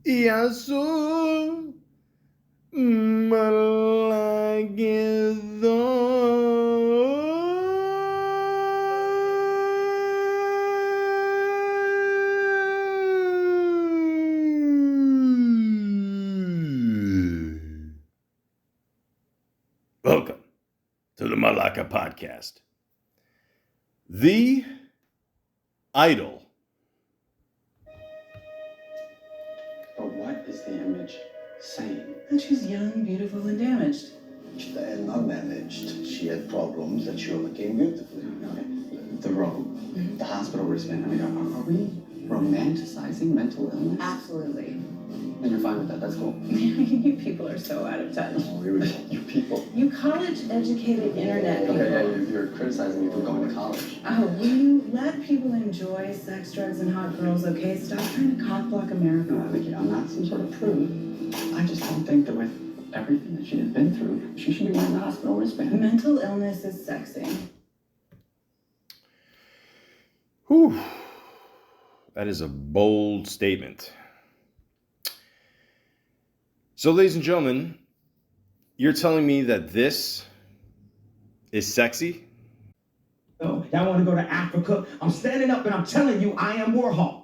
Yasu Malagido. Welcome to the Malaka podcast. The idol. But what is the image saying? That she's young, beautiful, and damaged. And not damaged. She had problems that she overcame beautifully. Okay. The robe, the hospital wristband. I mean, are we romanticizing mental illness? Absolutely. And you're fine with that. That's cool. You people are so out of touch. Oh, here we go. You people. You college-educated internet people. Okay, yeah, you're criticizing me for going to college. Oh, will you let people enjoy sex, drugs, and hot girls, okay? Stop trying to cock-block America. No, Vicky, I'm not some sort of prude. I just don't think that with everything that she has been through, she should be wearing the hospital wristband. Mental illness is sexy. Whew. That is a bold statement. So, ladies and gentlemen, you're telling me that this is sexy? Y'all want to go to Africa? I'm standing up and I'm telling you, I am Warhol.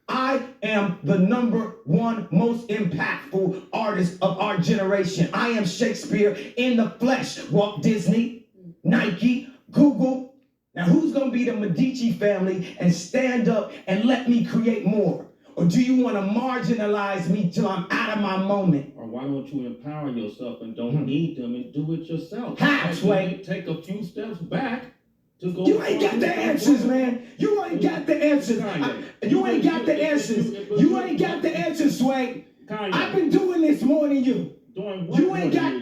I am the #1 most impactful artist of our generation. I am Shakespeare in the flesh. Walt Disney, Nike, Google. Now, who's going to be the Medici family and stand up and let me create more? Or do you want to marginalize me till I'm out of my moment? Or why don't you empower yourself and don't need them and do it yourself? How, Sway? Take a few steps back to go. You ain't got the answers, man. You ain't got the answers. You ain't got the answers. You ain't got the answers, Sway. I've been doing this more than you. Doing what? You ain't got.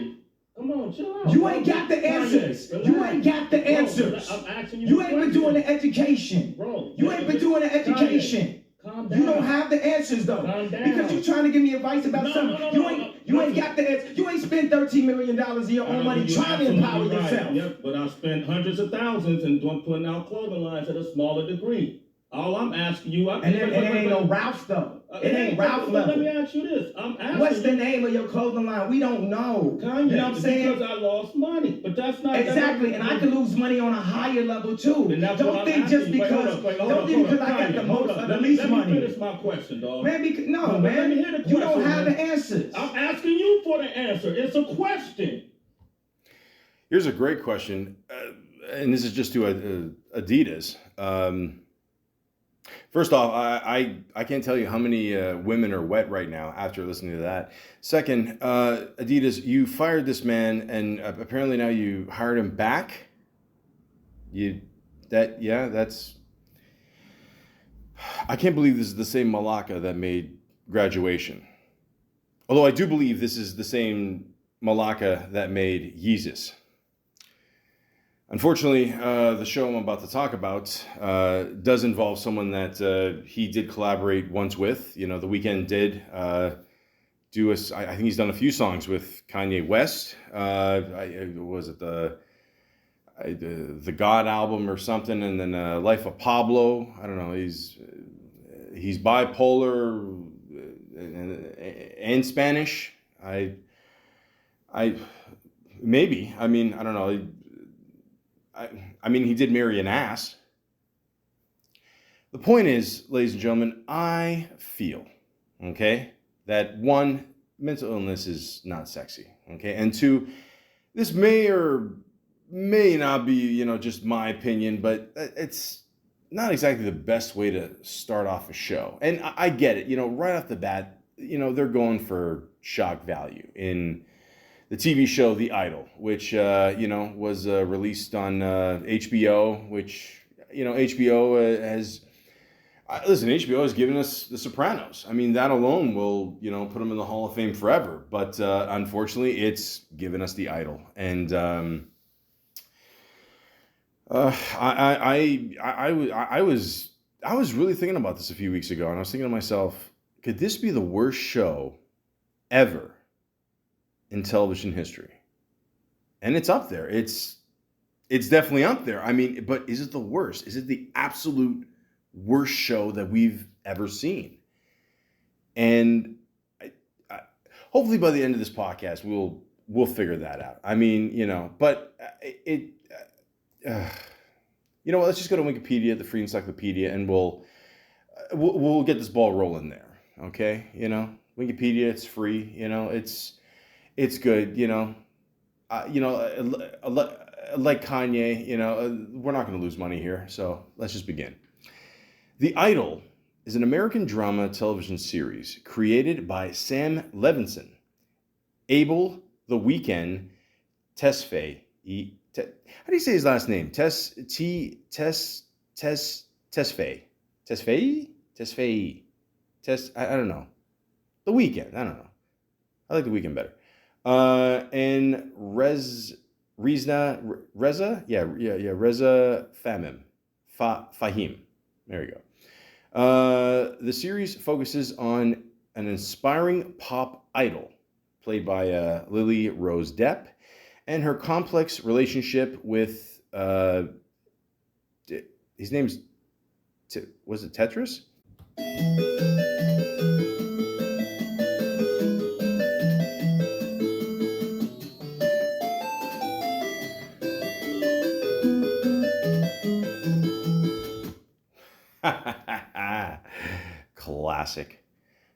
Come on, chill out. You ain't got the answers. You ain't got the answers. I'm asking you. You ain't been doing the education. Bro. You ain't been doing the education. Calm down. You don't have the answers though. Calm down. Because you're trying to give me advice about something. You ain't got the answers. You ain't spent $13 million of your own money trying to empower yourself. Yep, but I spent hundreds of thousands and putting out clothing lines at a smaller degree. All I'm asking you, And it ain't no Ralph though. It ain't Ralph level. Let me ask you this. I'm asking What's the name of your clothing line? We don't know. Kanye, you know what I'm saying? Because I lost money, but that's not exactly. And I can lose money on a higher level too. Don't think just because. Don't think because I got the most or the least money. Let me finish my question, dog. Man, man. Let me hear the question. You don't have the answers. I'm asking you for the answer. It's a question. Here's a great question, and this is just to Adidas. First off, I can't tell you how many women are wet right now after listening to that. Second, Adidas, you fired this man, and apparently now you hired him back. That's. I can't believe this is the same Malaka that made Graduation. Although I do believe this is the same Malaka that made Yeezus. Unfortunately, the show I'm about to talk about does involve someone that he did collaborate once with. You know, The Weeknd did do I think he's done a few songs with Kanye West. Was it the God album or something? And then Life of Pablo. I don't know. He's bipolar and Spanish. Maybe. I mean, I don't know. I mean, he did marry an ass. The point is, ladies and gentlemen, I feel, okay, that one, mental illness is not sexy, okay, and two, this may or may not be, just my opinion, but it's not exactly the best way to start off a show. And I get it, right off the bat, they're going for shock value in the TV show The Idol, which, was released on HBO, which, HBO has... listen, HBO has given us The Sopranos. I mean, that alone will, put them in the Hall of Fame forever. But unfortunately, it's given us The Idol. And I was really thinking about this a few weeks ago, and I was thinking to myself, could this be the worst show ever in television history? And it's up there. It's definitely up there. I mean, but is it the worst? Is it the absolute worst show that we've ever seen? And hopefully by the end of this podcast, we'll figure that out. I mean, but you know what? Let's just go to Wikipedia, the free encyclopedia, and we'll get this ball rolling there. Okay, Wikipedia, it's free. It's good. Like Kanye, we're not going to lose money here. So let's just begin. The Idol is an American drama television series created by Sam Levinson, Abel The Weeknd Tesfaye. How do you say his last name? Tesfaye. I don't know. The Weeknd. I don't know. I like The Weeknd better. And Reza Fahim. There we go. The series focuses on an inspiring pop idol played by Lily Rose Depp and her complex relationship with his name's was it Tetris? Classic.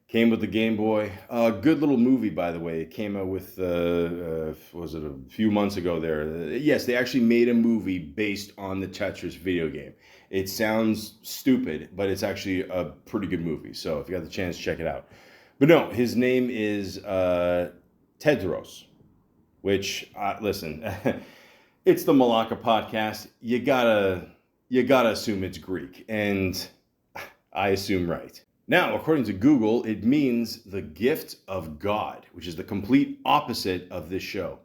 Came with the Game Boy. Good little movie, by the way. It came out with, was it a few months ago there? Yes, they actually made a movie based on the Tetris video game. It sounds stupid, but it's actually a pretty good movie. So if you got the chance, check it out. But no, his name is Tedros, which, listen, it's the Malaka podcast. You gotta assume it's Greek, and I assume right. Now, according to Google, it means the gift of God, which is the complete opposite of this show.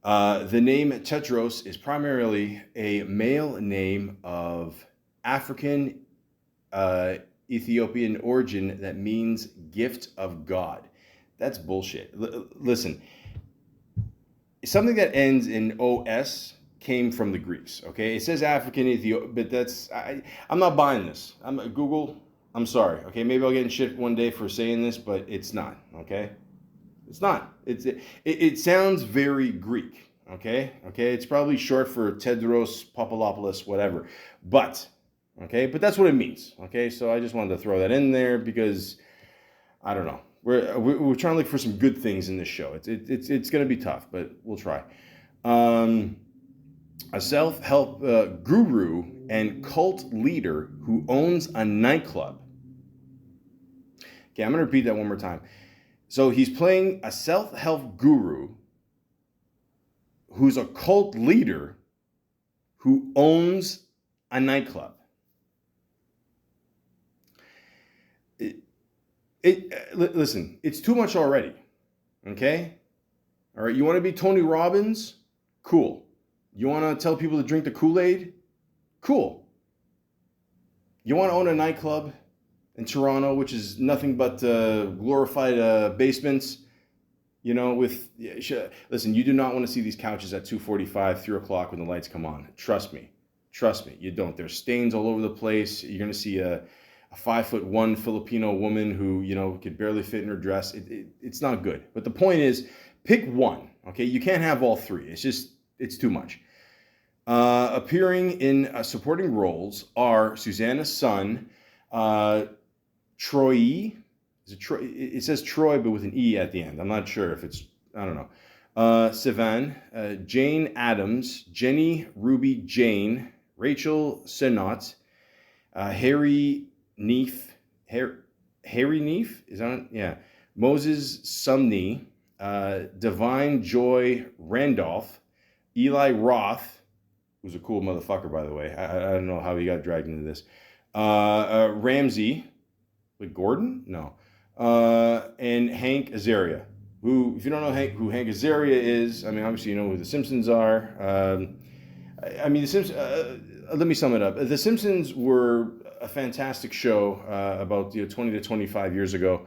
The name Tedros is primarily a male name of African Ethiopian origin that means gift of God. That's bullshit. Listen, something that ends in OS came from the Greeks, okay? It says African Ethiopian, but I'm not buying this. Google, I'm sorry, okay? Maybe I'll get in shit one day for saying this, but it's not, okay? It's not. It sounds very Greek, okay? It's probably short for Tedros, Papalopoulos, whatever. But that's what it means, okay? So I just wanted to throw that in there because, I don't know. We're trying to look for some good things in this show. It's going to be tough, but we'll try. A self-help guru and cult leader who owns a nightclub. Okay, I'm going to repeat that one more time. So he's playing a self-help guru who's a cult leader who owns a nightclub. Listen, it's too much already, okay? All right, you want to be Tony Robbins? Cool. You want to tell people to drink the Kool-Aid? Cool. You want to own a nightclub in Toronto, which is nothing but glorified basements, listen, you do not want to see these couches at 2:45, 3 o'clock when the lights come on. Trust me, you don't. There's stains all over the place. You're going to see a 5'1" Filipino woman who, could barely fit in her dress. It's not good. But the point is, pick one, okay? You can't have all three. It's too much. Appearing in supporting roles are Susanna Sun, Troy. Is it Troy? It says Troy, but with an E at the end. I'm not sure if it's, I don't know. Sivan, Jane Addams, Jenny Ruby Jane, Rachel Sennott, Harry Neef, is that? Yeah. Moses Sumney, Divine Joy Randolph, Eli Roth, who's a cool motherfucker, by the way. I don't know how he got dragged into this. Ramsey, Gordon? No. And Hank Azaria, who, if you don't know who Hank Azaria is, I mean, obviously you know who The Simpsons are. The Simpsons, let me sum it up. The Simpsons were a fantastic show about 20 to 25 years ago.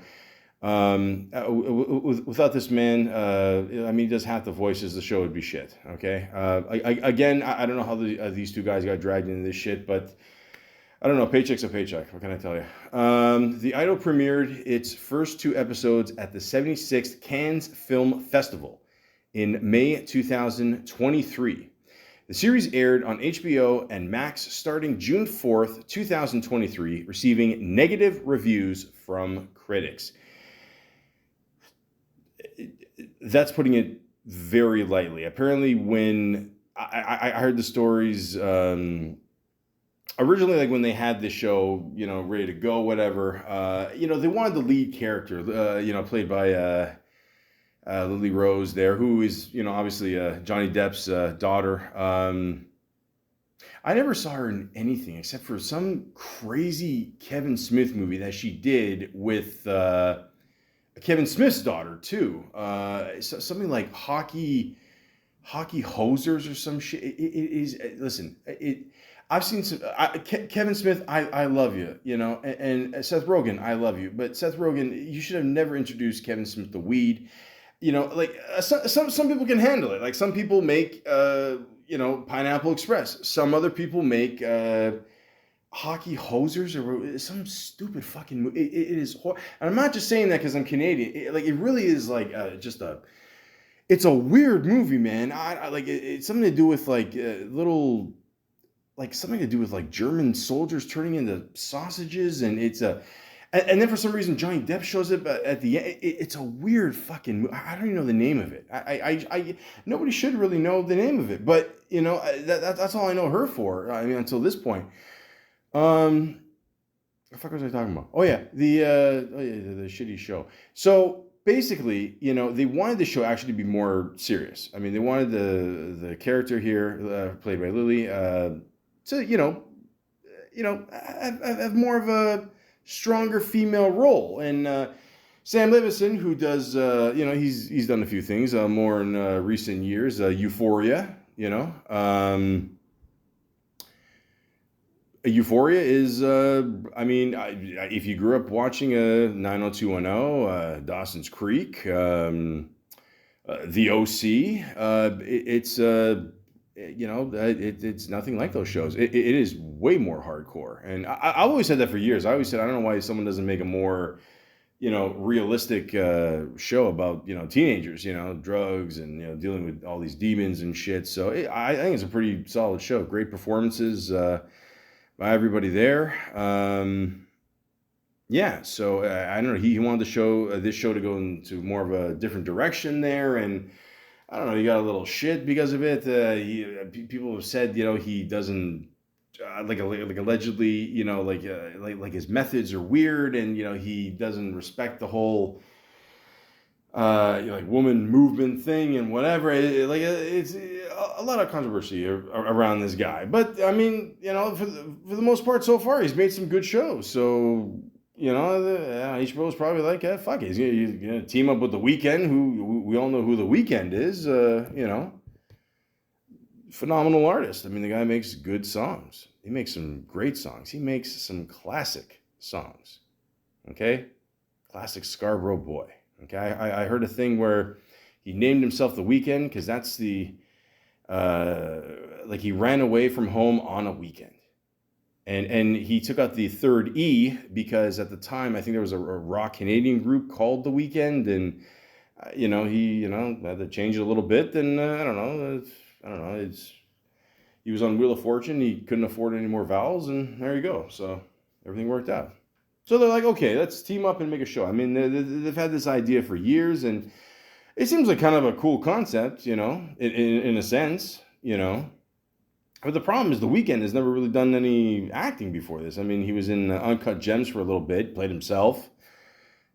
Without this man, he does half the voices, the show would be shit, okay? I don't know how these two guys got dragged into this shit, but I don't know. Paycheck's a paycheck. What can I tell you? The Idol premiered its first 2 episodes at the 76th Cannes Film Festival in May 2023. The series aired on HBO and Max starting June 4th, 2023, receiving negative reviews from critics. That's putting it very lightly. Apparently, when I heard the stories, originally, like when they had this show, ready to go, whatever, they wanted the lead character, played by Lily Rose there, who is, obviously Johnny Depp's daughter. I never saw her in anything except for some crazy Kevin Smith movie that she did with Kevin Smith's daughter too. Something like hockey hosers or some shit. It is. Listen, I've seen some. Kevin Smith, I love you, and Seth Rogen, I love you, but Seth Rogen, you should have never introduced Kevin Smith to weed. Some people can handle it. Like some people make Pineapple Express. Some other people make hockey hosers or some stupid fucking movie. It is horrible. And I'm not just saying that because I'm Canadian. It really is like it's a weird movie, man. I like it's something to do with like little, like something to do with like German soldiers turning into sausages, and it's and then for some reason Johnny Depp shows up at the end. It's a weird fucking. I don't even know the name of it. I nobody should really know the name of it, but that's all I know her for. I mean, until this point. What the fuck was I talking about? Oh yeah, the shitty show. So basically, they wanted the show actually to be more serious. I mean, they wanted the character here, played by Lily, to have more of a stronger female role. And Sam Levinson, who does, he's done a few things more in recent years. Euphoria, Euphoria is, if you grew up watching 90210, Dawson's Creek, The OC, it's nothing like those shows. It is way more hardcore. And I've always said that for years. I always said, I don't know why someone doesn't make a more, realistic show about, teenagers, drugs and, dealing with all these demons and shit. So I think it's a pretty solid show. Great performances by everybody there. So I don't know. He wanted this show to go into more of a different direction there, and I don't know. He got a little shit because of it. People have said, he doesn't like allegedly, like his methods are weird, and he doesn't respect the whole woman movement thing and whatever. It's a lot of controversy around this guy, but I mean, for the most part, so far he's made some good shows. So HBO is probably like, fuck it, he's gonna team up with The Weeknd, who we all know who The Weeknd is. Phenomenal artist. I mean, the guy makes good songs. He makes some great songs. He makes some classic songs. Okay, classic Scarborough boy. Okay, I heard a thing where he named himself The Weeknd because that's the he ran away from home on a weekend, and he took out the third E because at the time I think there was a rock Canadian group called The Weeknd, and he had to change it a little bit. And I don't know. He was on Wheel of Fortune. He couldn't afford any more vowels, and there you go. So everything worked out. So they're like, okay, let's team up and make a show. I mean, they've had this idea for years, and it seems like kind of a cool concept, in a sense, But the problem is The Weeknd has never really done any acting before this. I mean, he was in Uncut Gems for a little bit, played himself,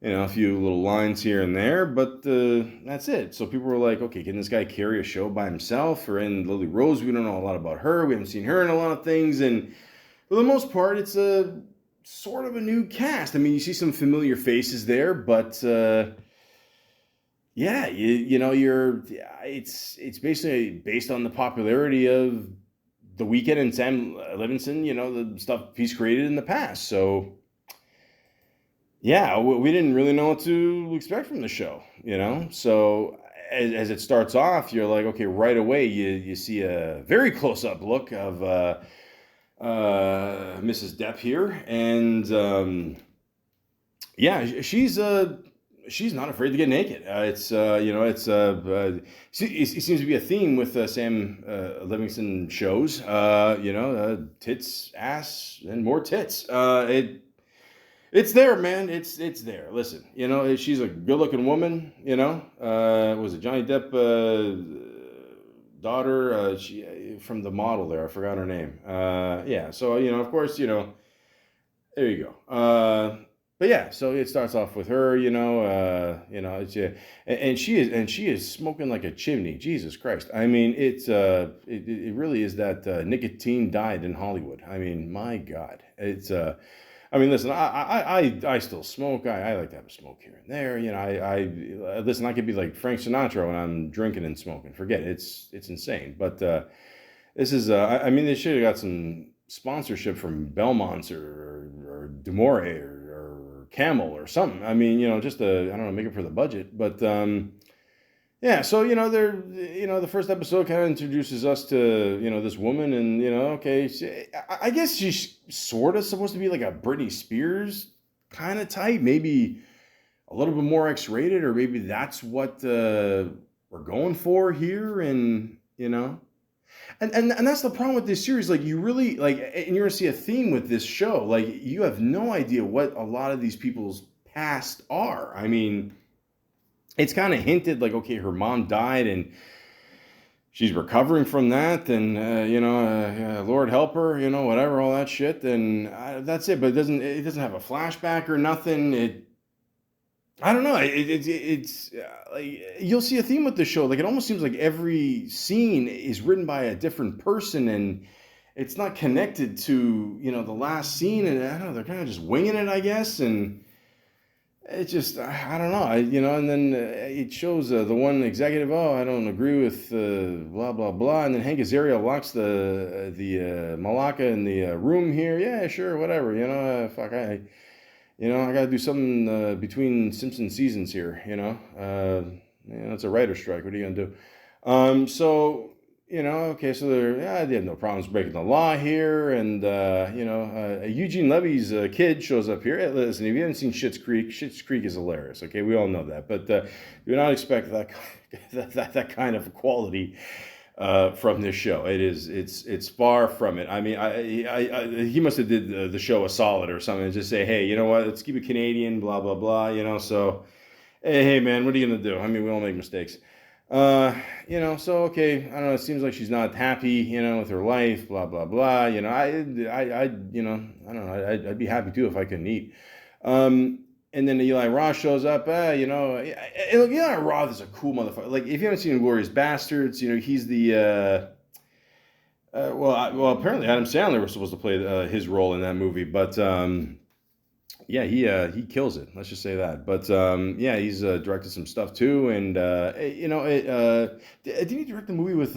a few little lines here and there, but that's it. So people were like, okay, can this guy carry a show by himself? Or in Lily Rose, we don't know a lot about her. We haven't seen her in a lot of things, and for the most part, it's a sort of a new cast. I mean, you see some familiar faces there, but it's basically based on the popularity of The Weeknd and Sam Levinson, the stuff he's created in the past. So we didn't really know what to expect from the show, So as it starts off, you're like, okay, right away you see a very close-up look of Mrs. Depp here, and yeah, she's not afraid to get naked. It seems to be a theme with Sam Livingston shows. Tits, ass, and more tits. It's there, man. It's there. Listen, she's a good-looking woman. Was it Johnny Depp daughter? She from the model there. I forgot her name. Yeah. So of course, there you go. But yeah, so it starts off with her, it's and she is smoking like a chimney. Jesus Christ! I mean, it really is that nicotine died in Hollywood. I mean, my God, it's I mean, listen, I still smoke. I like to have a smoke here and there. I listen. I could be like Frank Sinatra when I'm drinking and smoking. Forget it. It's insane. But this is I mean, they should have got some sponsorship from Belmont's or Demore or Camel or something. I mean, just to, I don't know, make it for the budget. But yeah, so they're the first episode kind of introduces us to this woman, and okay, I guess she's sort of supposed to be like a Britney Spears kind of type, maybe a little bit more X-rated, or maybe that's what we're going for here, and And that's the problem with this series. Like, you really, like, and you're gonna see a theme with this show. Like, you have no idea what a lot of these people's past are. I mean, it's kind of hinted like, okay, her mom died and she's recovering from that, and Lord help her, whatever, all that shit. And that's it. But it doesn't have a flashback or nothing. I don't know. It's like, you'll see a theme with the show. Like, it almost seems like every scene is written by a different person, and it's not connected to the last scene. And I don't know, they're kind of just winging it, I guess. And it just, I don't know. And then it shows the one executive. Oh, I don't agree with blah blah blah. And then Hank Azaria locks the Malaka in the room here. Yeah, sure, whatever. Fuck, I got to do something between Simpson seasons here, it's a writer's strike. What are you going to do? Okay, so they have no problems breaking the law here. And, Eugene Levy's kid shows up here. Hey, listen, if you haven't seen Schitt's Creek is hilarious. Okay, we all know that. But do not expect that kind of quality from this show. It's far from it. I mean, he must have did the show a solid or something and just say, hey, you know what, let's keep it Canadian, blah blah blah. So hey man, what are you gonna do? I mean, we all make mistakes. So okay, I don't know, it seems like she's not happy, with her life, blah blah blah. I don't know, I'd be happy too if I couldn't eat. And then Eli Roth shows up. Eli Roth is a cool motherfucker. Like, if you haven't seen Inglourious Bastards, he's the apparently Adam Sandler was supposed to play his role in that movie, but he kills it. Let's just say that. But he's directed some stuff too, and didn't he direct the movie with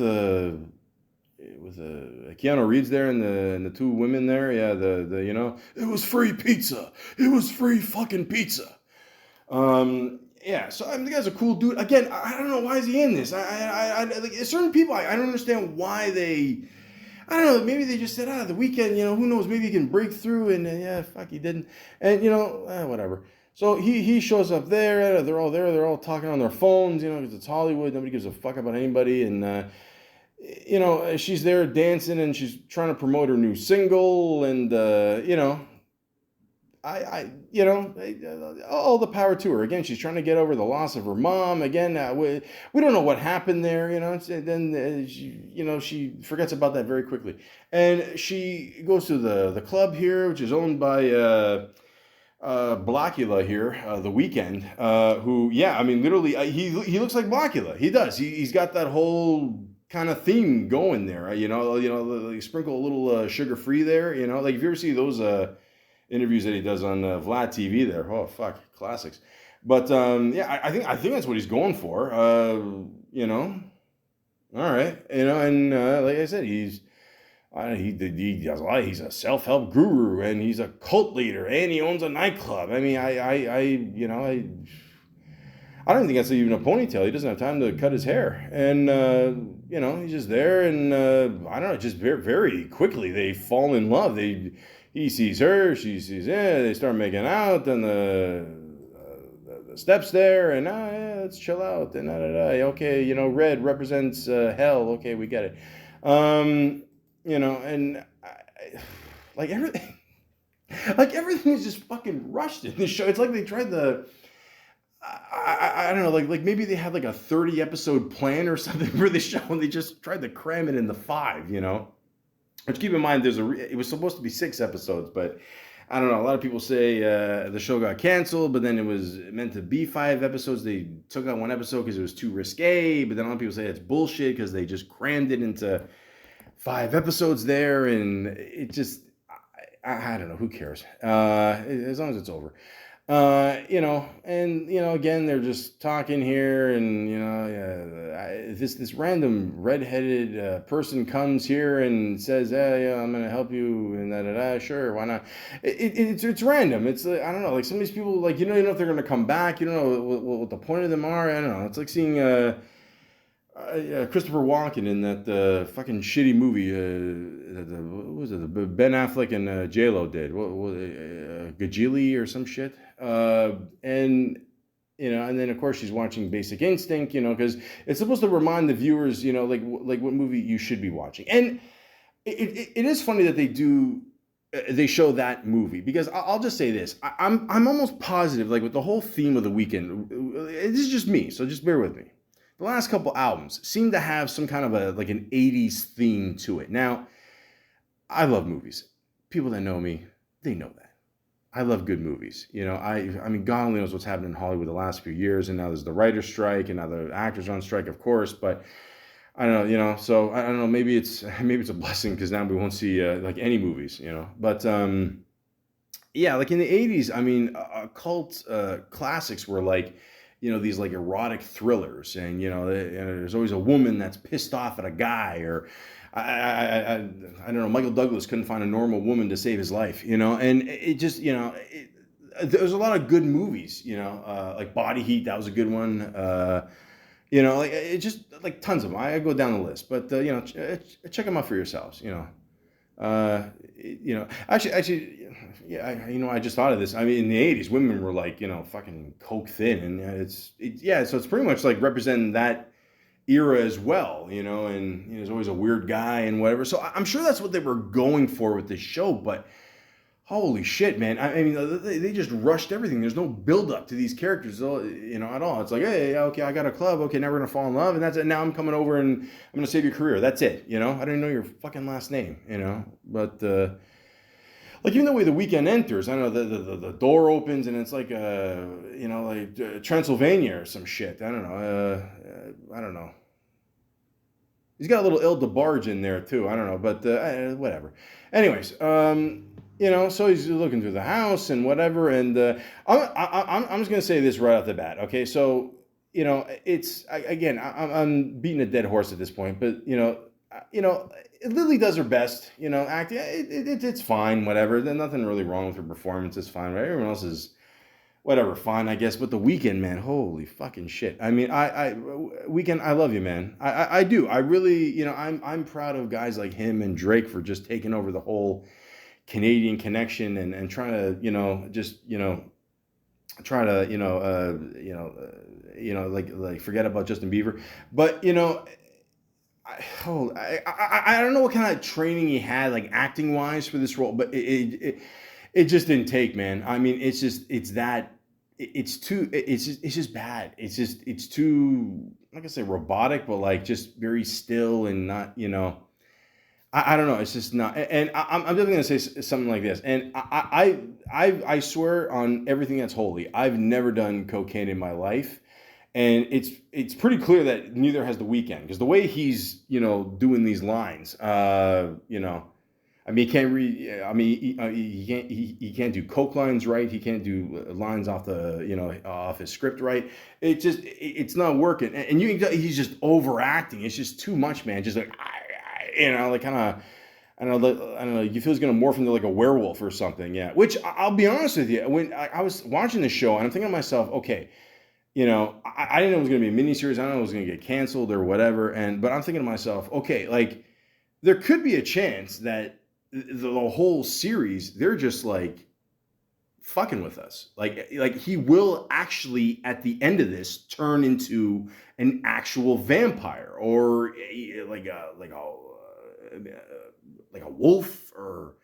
Keanu Reeves there and the two women there? Yeah, it was free pizza. It was free fucking pizza. Yeah, so I mean, the guy's a cool dude. Again, I don't know, why is he in this? I like, certain people, I don't understand why they. I don't know, maybe they just said, the weekend, who knows, maybe he can break through, and fuck, he didn't. And, whatever. So he shows up there, they're all there, they're all talking on their phones, because it's Hollywood, nobody gives a fuck about anybody, and, she's there dancing, and she's trying to promote her new single, and, all the power to her. Again, she's trying to get over the loss of her mom. Again, we don't know what happened there, and then she forgets about that very quickly. And she goes to the club here, which is owned by Blackula here, The Weeknd, who, I mean, literally, he looks like Blackula. He does. He's got that whole kind of theme going there, like, sprinkle a little sugar-free there, like, if you ever see those interviews that he does on Vlad TV there, oh fuck, classics. But I think that's what he's going for. All right, and like I said, he does a lot. He's a self-help guru, and he's a cult leader, and he owns a nightclub. I mean, I don't think that's even a ponytail. He doesn't have time to cut his hair. And, you know, he's just there. And, I don't know, just very, very quickly they fall in love. He sees her, she sees him, they start making out. Then the steps there. And, yeah, let's chill out. And, okay, you know, red represents hell. Okay, we get it. You know, and like everything. Like everything is just fucking rushed in this show. It's like they tried I don't know, like maybe they had like a 30 episode plan or something for the show, and they just tried to cram it into 5, you know. Which, keep in mind, it was supposed to be 6 episodes, but I don't know. A lot of people say the show got canceled, but then it was meant to be 5 episodes. They took out 1 episode because it was too risque. But then a lot of people say it's bullshit because they just crammed it into 5 episodes there, and it just. I don't know, who cares? As long as it's over. You know, and, you know, again, they're just talking here, and, you know, this random redheaded person comes here and says, hey, yeah, I'm going to help you, and sure, why not? It's random. It's, I don't know, like some of these people, like, you don't know if they're going to come back. You don't know what the point of them are. I don't know. It's like seeing, Christopher Walken in that fucking shitty movie. What was it? Ben Affleck and J-Lo did. What Gajili or some shit. And you know, and then of course she's watching Basic Instinct. You know, because it's supposed to remind the viewers, you know, like what movie you should be watching. And it is funny that they show that movie, because I'll just say this. I'm almost positive, like with the whole theme of the weekend. This is just me, so just bear with me. The last couple albums seem to have some kind of an 80s theme to it. Now, I love movies. People that know me, they know that. I love good movies. You know, I mean, God only knows what's happened in Hollywood the last few years, and now there's the writer's strike, and now the actors are on strike, of course. But I don't know, you know. So I don't know. Maybe it's a blessing, because now we won't see like any movies, you know. But yeah, like in the 80s, I mean, cult classics were like, you know, these like erotic thrillers, and you know, there's always a woman that's pissed off at a guy, or I don't know, Michael Douglas couldn't find a normal woman to save his life, you know, and it just, you know, there's a lot of good movies, you know, like Body Heat, that was a good one, you know, like it just like tons of them. I go down the list, but you know, check them out for yourselves, you know. You know, actually, yeah, you know, I just thought of this. I mean, in the 80s, women were like, you know, fucking coke thin, and yeah, so it's pretty much like representing that era as well, you know, and you know, there's always a weird guy and whatever. So I'm sure that's what they were going for with this show, but holy shit, man. I mean, they just rushed everything. There's no build up to these characters, you know, at all. It's like, hey, okay, I got a club. Okay, now we're going to fall in love. And that's it. Now I'm coming over and I'm going to save your career. That's it. You know, I didn't know your fucking last name, you know, but, like even the way The Weekend enters, I don't know, the door opens and it's like, you know, like Transylvania or some shit. I don't know. He's got a little Il DeBarge in there too. I don't know, but whatever. Anyways, you know, so he's looking through the house and whatever, and I'm just gonna say this right off the bat, okay? So, you know, I'm beating a dead horse at this point, but you know, Lily does her best, you know, acting. It's fine, whatever. There's nothing really wrong with her performance. It's fine. Right? Everyone else is whatever, fine, I guess. But The Weeknd, man, holy fucking shit. I mean, Weeknd, I love you, man. I do. I really, you know, I'm proud of guys like him and Drake for just taking over the whole Canadian connection and trying to, you know, just, you know, try to, like forget about Justin Bieber. But, you know, I don't know what kind of training he had, like acting wise, for this role, but it just didn't take, man. I mean, it's just bad. It's too, I'm not gonna say robotic, but like just very still and not, you know. I don't know. It's just not. And I'm definitely gonna say something like this. And I swear on everything that's holy, I've never done cocaine in my life. And it's pretty clear that neither has The Weeknd, because the way he's, you know, doing these lines, you know, I mean, he can't read. I mean, he can't do coke lines right. He can't do lines off off his script right. It's not working. And you can tell he's just overacting. It's just too much, man. Just like, you know, like kind of. I don't know. You feel he's gonna morph into like a werewolf or something. Yeah. Which I'll be honest with you, when I was watching the show, and I'm thinking to myself, okay. I didn't know it was going to be a miniseries. I don't know it was going to get canceled or whatever. But I'm thinking to myself, okay, like there could be a chance that the whole series, they're just like fucking with us. Like he will actually at the end of this turn into an actual vampire or like a wolf or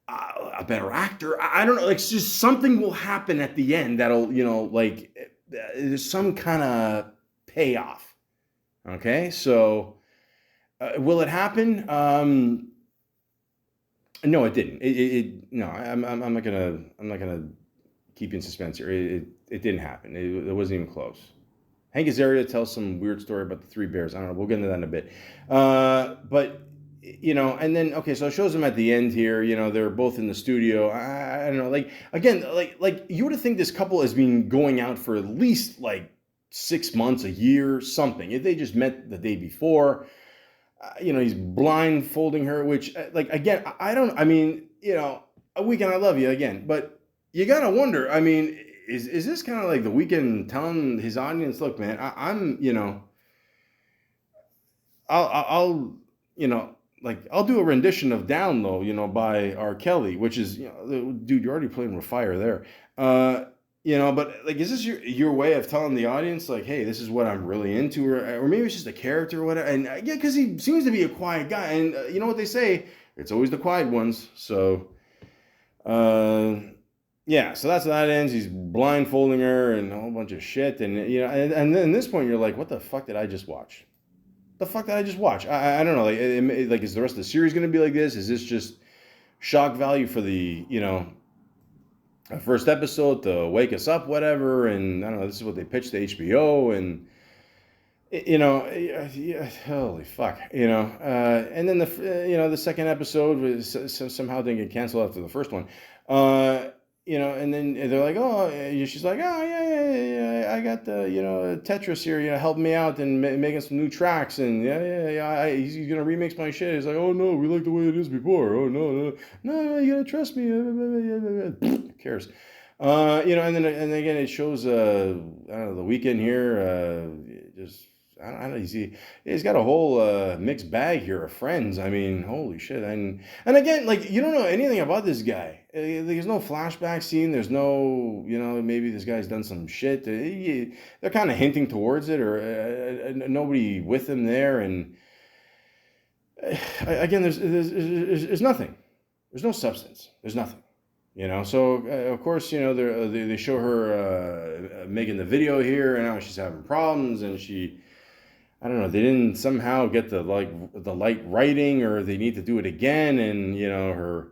a better actor. I don't know. Like, it's just something will happen at the end that'll, there's some kind of payoff. Okay, so will it happen? No, it didn't. No, I'm not gonna keep you in suspense here. It didn't happen. It wasn't even close. Hank Azaria tells some weird story about the three bears. I don't know. We'll get into that in a bit. But and then okay, so it shows them at the end here. They're both in the studio. I don't know. Like again, like you would have think this couple has been going out for at least like 6 months, a year, something. If they just met the day before. He's blindfolding her, which, like, again, I mean, a weekend, I love you again, but you gotta wonder, I mean, is this kind of like the weekend telling his audience, look, man, I'm, I'll, I'll do a rendition of Down Low, by R. Kelly, which is, dude, you're already playing with fire there. But like, is this your way of telling the audience, like, hey, this is what I'm really into, or maybe it's just a character or whatever? And yeah, because he seems to be a quiet guy, and you know what they say, it's always the quiet ones. So, yeah, so that's how that ends. He's blindfolding her and a whole bunch of shit, and and then at this point you're like, what the fuck did I just watch? The fuck did I just watch? I don't know. Like, is the rest of the series going to be like this? Is this just shock value for the first episode to wake us up, whatever? And I don't know. This is what they pitched to HBO, and holy fuck, And then the second episode was somehow didn't get canceled after the first one. And then they're like, oh, she's like, oh, yeah, I got the, Tetris here, helping me out and making some new tracks, and he's gonna remix my shit. He's like, oh no, we like the way it is before. Oh no, you gotta trust me. Who cares? And then again, it shows, I don't know, the weekend here, just. I don't know. He's got a whole mixed bag here of friends. I mean, holy shit. And again, like, you don't know anything about this guy. There's no flashback scene. There's no, maybe this guy's done some shit. They're kind of hinting towards it, or nobody with him there. And again, there's nothing. There's no substance. There's nothing. So of course, they show her making the video here, and now she's having problems, and I don't know, they didn't somehow get the light writing, or they need to do it again, and her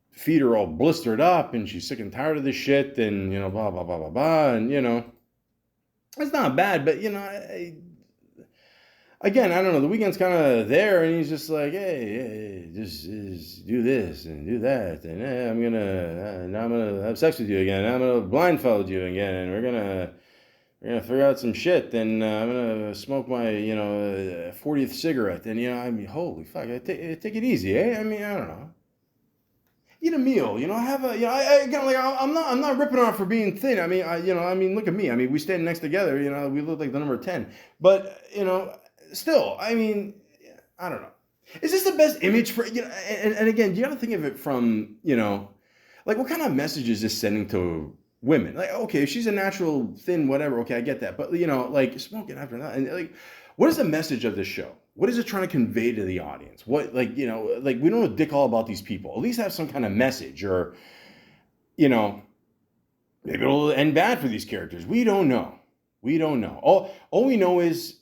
feet are all blistered up, and she's sick and tired of this shit, and blah blah blah blah blah, and it's not bad, but again, I don't know, the weekend's kind of there, and he's just like, hey, just do this and do that, and now I'm gonna have sex with you again, I'm gonna blindfold you again, and we're gonna figure out some shit, then I'm gonna smoke my 40th cigarette, and I mean, holy fuck, take it easy, eh? I mean, I don't know. Eat a meal, have a, again, like, I'm not ripping on her for being thin. I mean, look at me. I mean, we stand next together, we look like the number 10. But still, I mean, I don't know. Is this the best image for And again, you got to think of it from like, what kind of message is this sending to women? Like, okay, if she's a natural thin, whatever, okay, I get that. But like, smoking after that, and like, what is the message of this show? What is it trying to convey to the audience? What, like, like, we don't know dick all about these people. At least have some kind of message, or maybe it'll end bad for these characters. We don't know. All we know is,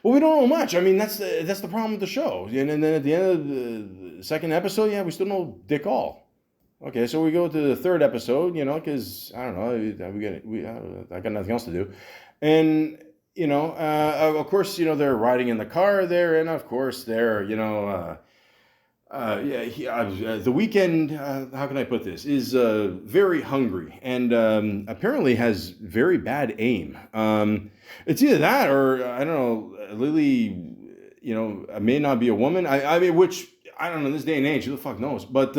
well, we don't know much. I mean, that's the problem with the show. And then at the end of the second episode, we still know dick all. Okay, so we go to the third episode, because I don't know, I got nothing else to do, and of course, they're riding in the car there, and of course they're, the weekend. How can I put this? Is very hungry, and apparently has very bad aim. It's either that, or I don't know, Lily, may not be a woman. I mean, which I don't know, this day and age, who the fuck knows? But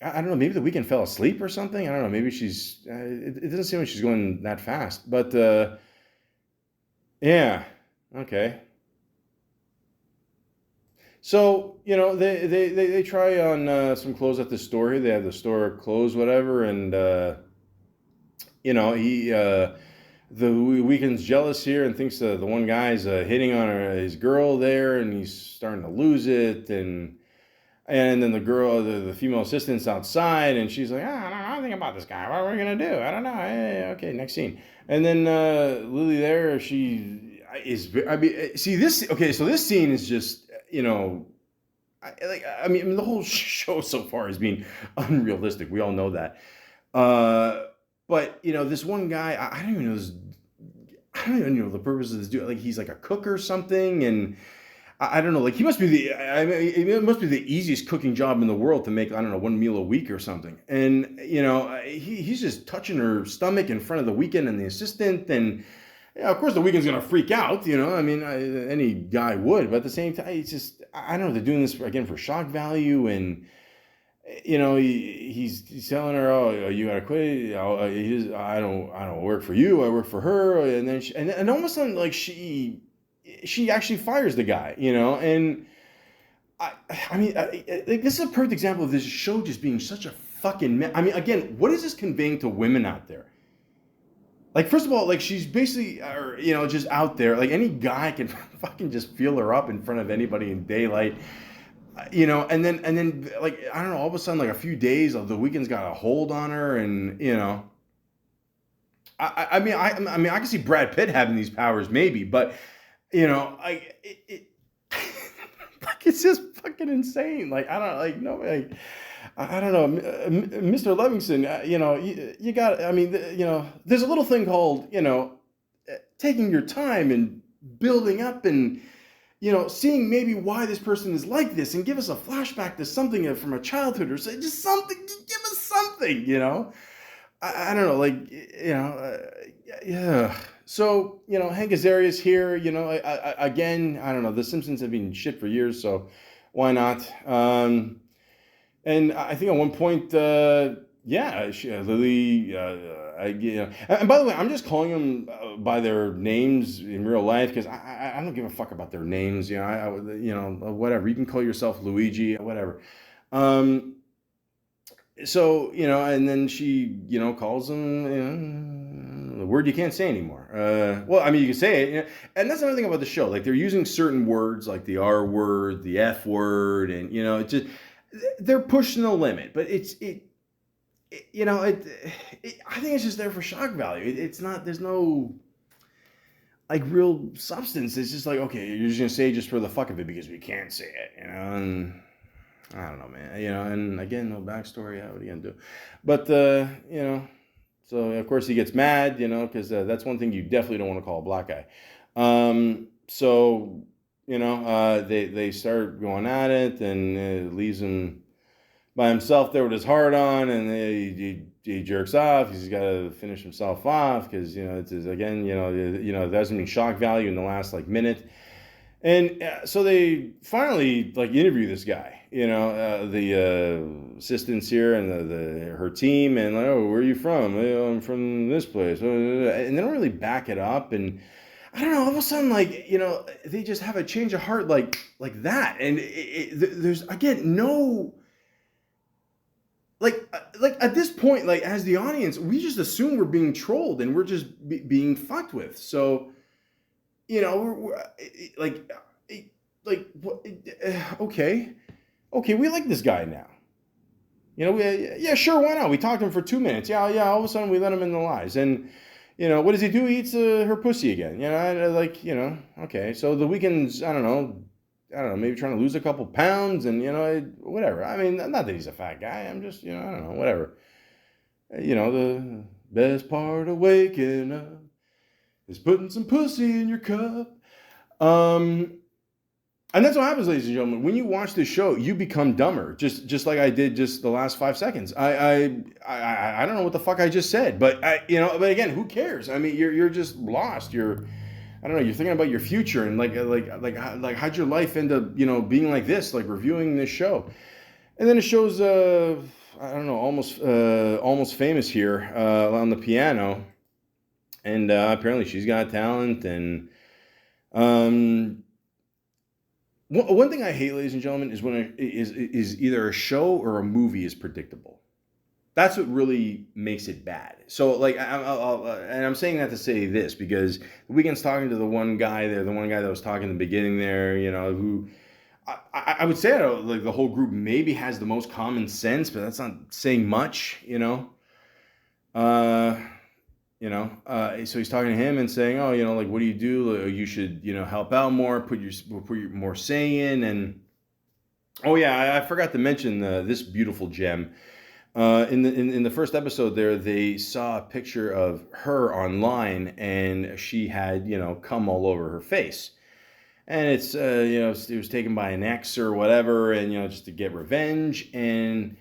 I don't know, maybe the weekend fell asleep or something. I don't know. Maybe she's. It doesn't seem like she's going that fast. But yeah, okay. So they try on some clothes at the store here. They have the store closed, whatever, and he the weekend's jealous here and thinks the one guy's hitting on his girl there, and he's starting to lose it, and then the girl, the female assistant's outside, and she's like, I don't know anything about this guy. What are we gonna do? I don't know. Hey, okay, next scene. And then Lily there, she is. I mean, see this. Okay, so this scene is just I mean, the whole show so far has been unrealistic. We all know that. But this one guy, I don't even know this. I don't even know the purpose of this dude. Like he's like a cook or something, and I don't know. Like he must be it must be the easiest cooking job in the world to make. I don't know, one meal a week or something. And he's just touching her stomach in front of the weekend and the assistant, and yeah, of course the weekend's gonna freak out. I mean, any guy would, but at the same time, it's just I don't know. They're doing this again for shock value, and he's telling her, oh, you gotta quit. I don't work for you. I work for her. And then and almost like she actually fires the guy. And I mean, like this is a perfect example of this show just being such a fucking. I mean, again, what is this conveying to women out there? Like, first of all, like she's basically, just out there. Like any guy can fucking just feel her up in front of anybody in daylight. And then like I don't know, all of a sudden like a few days of the weekend's got a hold on her, and I mean I can see Brad Pitt having these powers maybe, but like like it's just fucking insane. Like I don't like no like. I don't know, Mr. Livingston. You got. I mean, there's a little thing called taking your time and building up and seeing maybe why this person is like this, and give us a flashback to something from a childhood or just something. Just give us something. I don't know, like yeah. So Hank Azaria's here. Again, I don't know. The Simpsons have been shit for years, so why not? And I think at one point, Lily, and by the way, I'm just calling them by their names in real life because I don't give a fuck about their names. Whatever. You can call yourself Luigi, whatever. So and then she, calls him the word you can't say anymore. Well, I mean, you can say it, and that's another thing about the show. Like they're using certain words, like the R word, the F word, and it's just. They're pushing the limit, but I think it's just there for shock value. It's not. There's no like real substance. It's just like, okay, you're just gonna say it just for the fuck of it because we can't say it, And I don't know, man. And again, no backstory. What are you gonna do? But so of course he gets mad, because that's one thing you definitely don't want to call a black guy. So. They start going at it, and it leaves him by himself there with his heart on, and he jerks off. He's got to finish himself off because it's again there hasn't been shock value in the last like minute, and so they finally like interview this guy, the assistants here and her team, and like, oh, where are you from? Oh, I'm from this place, and they don't really back it up, and. I don't know. All of a sudden, like they just have a change of heart, like that, and there's again no, like at this point, like as the audience, we just assume we're being trolled and we're just being fucked with. So, we're like, okay, we like this guy now. Yeah, sure, why not? We talked to him for 2 minutes. Yeah. All of a sudden, we let him in the lies, and. What does he do? He eats her pussy again. Okay. So the weekend's, I don't know, maybe trying to lose a couple pounds and, whatever. I mean, not that he's a fat guy. I'm just, I don't know, whatever. The best part of waking up is putting some pussy in your cup. And that's what happens, ladies and gentlemen. When you watch this show, you become dumber, just like I did just the last 5 seconds. I don't know what the fuck I just said, but but again, who cares? I mean, you're just lost. I don't know. You're thinking about your future and like how'd your life end up, being like this, like reviewing this show, and then it shows I don't know, almost famous here on the piano, and apparently she's got talent. And um, one thing I hate, ladies and gentlemen, is when is either a show or a movie is predictable. That's what really makes it bad. So, like, and I'm saying that to say this because the Weeknd's talking to the one guy there, the one guy that was talking in the beginning there, who I would say like the whole group maybe has the most common sense, but that's not saying much, Uh, so he's talking to him and saying, oh, like, what do you do? Like, you should, help out more, put your more say in, and oh yeah, I forgot to mention this beautiful gem. In the first episode there, they saw a picture of her online, and she had, cum all over her face. And it's, it was taken by an ex or whatever, and, just to get revenge. And,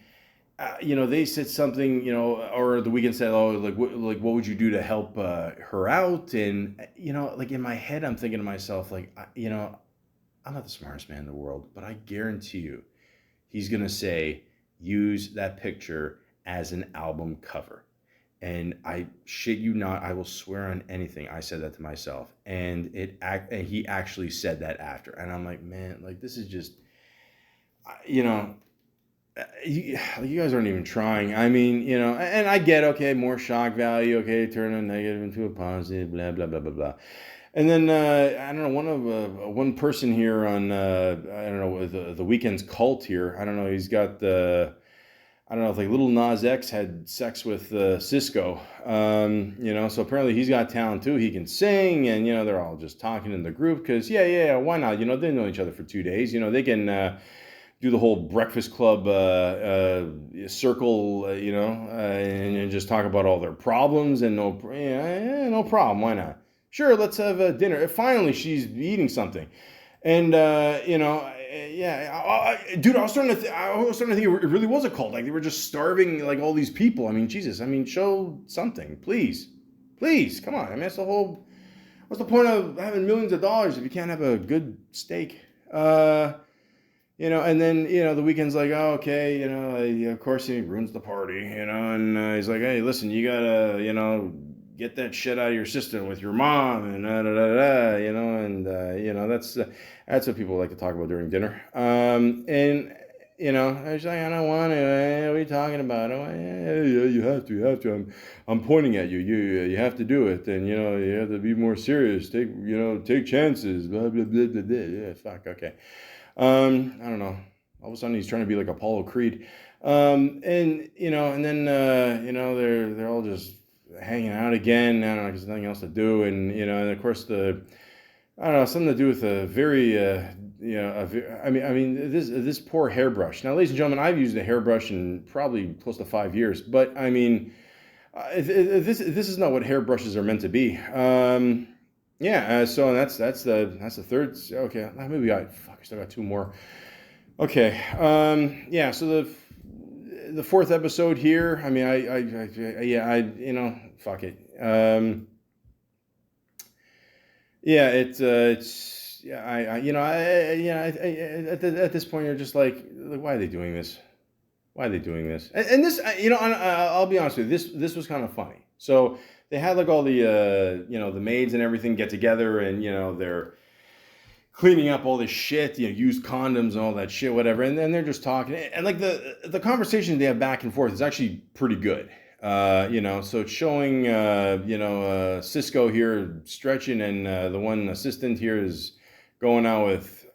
they said something, or the Weeknd said, oh, like, what would you do to help her out? And, like in my head, I'm thinking to myself, like, I'm not the smartest man in the world, but I guarantee you, he's going to say, use that picture as an album cover. And I shit you not, I will swear on anything, I said that to myself. And and he actually said that after. And I'm like, man, like, this is just, you guys aren't even trying. I mean, and I get, okay, more shock value, okay, turn a negative into a positive, blah, blah, blah, blah, blah. And then, I don't know, one person here on, I don't know, the Weeknd's cult here, I don't know, he's got I don't know if like Little Nas X had sex with Cisco, so apparently he's got talent too. He can sing, and, they're all just talking in the group because, yeah, why not? They know each other for 2 days. They can do the whole Breakfast Club circle, and just talk about all their problems and no problem. Why not? Sure, let's have dinner. Finally, she's eating something. And, dude, I was starting to think it really was a cult. Like, they were just starving, like, all these people. I mean, Jesus, show something, please. Please, come on. What's the point of having millions of dollars if you can't have a good steak? And then, the Weeknd's like, oh, okay, of course he ruins the party, and he's like, hey, listen, you gotta, get that shit out of your system with your mom, and that's what people like to talk about during dinner. And I was like, I don't want to. What are you talking about? Oh, yeah, you have to. I'm pointing at you. You have to do it, and you have to be more serious. Take chances. Blah blah blah blah. Blah. Yeah, fuck. Okay. I don't know. All of a sudden, he's trying to be like Apollo Creed. And then they're all just hanging out again. I don't know, because there's nothing else to do, and and of course I don't know, something to do with a very this poor hairbrush. Now, ladies and gentlemen, I've used a hairbrush in probably close to 5 years, but I mean, this is not what hairbrushes are meant to be. So that's the third. Okay, maybe I still got 2 more. Okay, so the fourth episode here. I mean, fuck it. At this point, you're just like, why are they doing this? Why are they doing this? And this, I'll be honest with you, this was kind of funny. So they had like all the, the maids and everything get together, and they're cleaning up all this shit, used condoms and all that shit, whatever. And then they're just talking, and like the conversation they have back and forth is actually pretty good. So it's showing, Cisco here stretching, and the one assistant here is going out with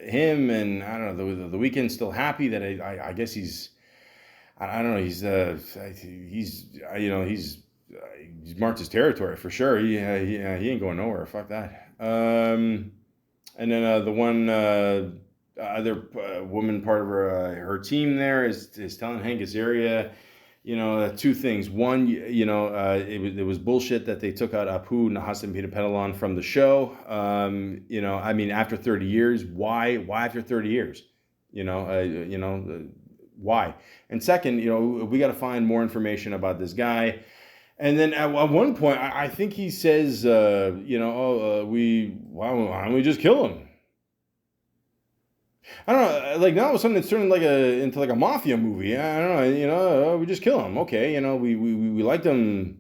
him, and I don't know, the Weeknd's still happy that I guess he's, I don't know, he's marked his territory for sure. He ain't going nowhere. Fuck that. And then the one other woman part of her team there is telling Hank Azaria, 2 things. One, it was bullshit that they took out Apu Nahasan from the show. After 30 years, why after 30 years? Why? And second, we got to find more information about this guy. And then at one point, I think he says, why don't we just kill him? I don't know. Like now, all of a sudden, it's turning into like a mafia movie. I don't know. We just kill him. Okay, we liked him.